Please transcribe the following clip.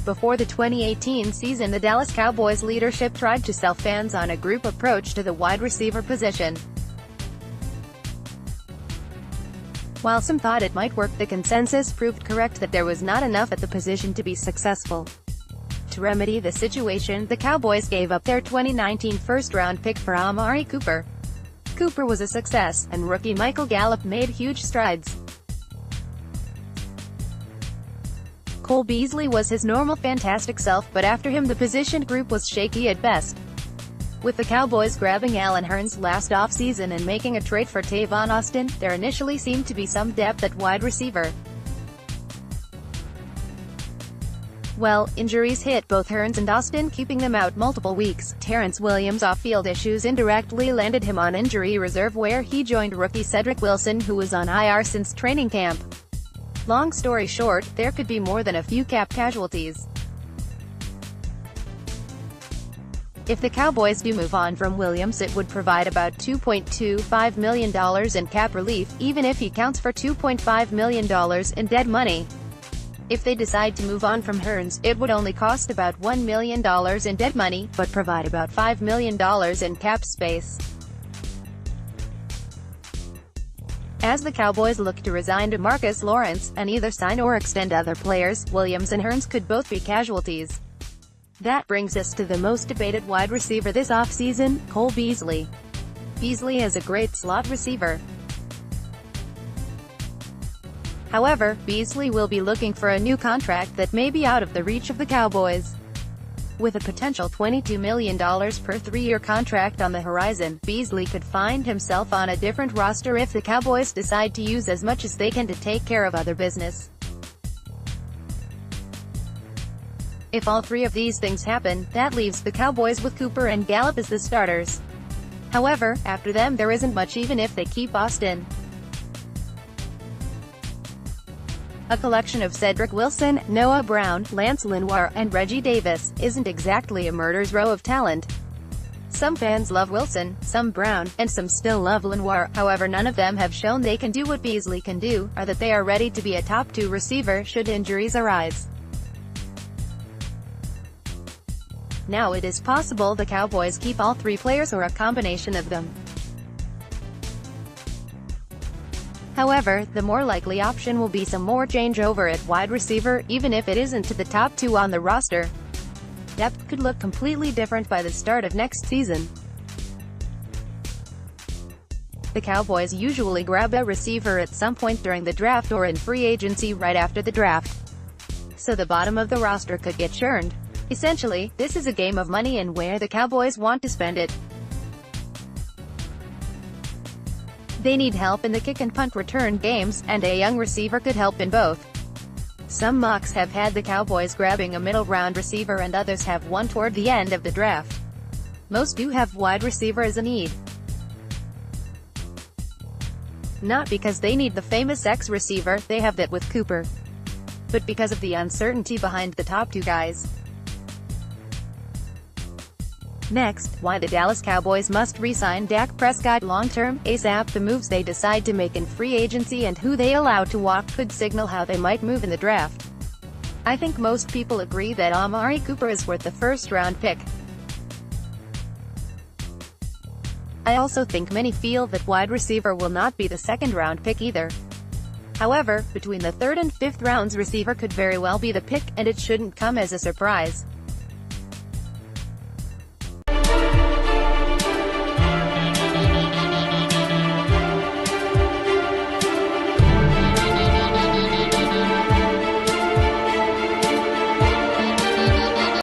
before the 2018 season, the Dallas Cowboys leadership tried to sell fans on a group approach to the wide receiver position. While some thought it might work, the consensus proved correct that there was not enough at the position to be successful. To remedy the situation, the Cowboys gave up their 2019 first-round pick for Amari Cooper. Cooper was a success, and rookie Michael Gallup made huge strides. Beasley was his normal fantastic self, but after him the position group was shaky at best. With the Cowboys grabbing Allen Hurns last offseason and making a trade for Tavon Austin, there initially seemed to be some depth at wide receiver. Well, injuries hit both Hurns and Austin, keeping them out multiple weeks. Terrence Williams' off-field issues indirectly landed him on injury reserve, where he joined rookie Cedric Wilson, who was on IR since training camp. Long story short, there could be more than a few cap casualties. If the Cowboys do move on from Williams, it would provide about $2.25 million in cap relief, even if he counts for $2.5 million in dead money. If they decide to move on from Hurns, it would only cost about $1 million in dead money, but provide about $5 million in cap space. As the Cowboys look to resign DeMarcus Lawrence, and either sign or extend other players, Williams and Hurns could both be casualties. That brings us to the most debated wide receiver this offseason, Beasley. Beasley is a great slot receiver. However, Beasley will be looking for a new contract that may be out of the reach of the Cowboys. With a potential $22 million per three-year contract on the horizon, Beasley could find himself on a different roster if the Cowboys decide to use as much as they can to take care of other business. If all three of these things happen, that leaves the Cowboys with Cooper and Gallup as the starters. However, after them there isn't much, even if they keep Austin. A collection of Cedric Wilson, Noah Brown, Lance Lenoir, and Reggie Davis isn't exactly a murder's row of talent. Some fans love Wilson, some Brown, and some still love Lenoir. However, none of them have shown they can do what Beasley can do, or that they are ready to be a top 2 receiver should injuries arise. Now it is possible the Cowboys keep all three players or a combination of them. However, the more likely option will be some more changeover at wide receiver, even if it isn't to the top 2 on the roster. Depth could look completely different by the start of next season. The Cowboys usually grab a receiver at some point during the draft or in free agency right after the draft. So the bottom of the roster could get churned. Essentially, this is a game of money and where the Cowboys want to spend it. They need help in the kick and punt return games, and a young receiver could help in both. Some mocks have had the Cowboys grabbing a middle-round receiver and others have one toward the end of the draft. Most do have wide receiver as a need. Not because they need the famous X receiver, they have that with Cooper, but because of the uncertainty behind the top 2 guys. Next, why the Dallas Cowboys must re-sign Dak Prescott long-term, ASAP. The moves they decide to make in free agency and who they allow to walk could signal how they might move in the draft. I think most people agree that Amari Cooper is worth the first-round pick. I also think many feel that wide receiver will not be the second-round pick either. However, between the 3rd and 5th rounds, receiver could very well be the pick, and it shouldn't come as a surprise.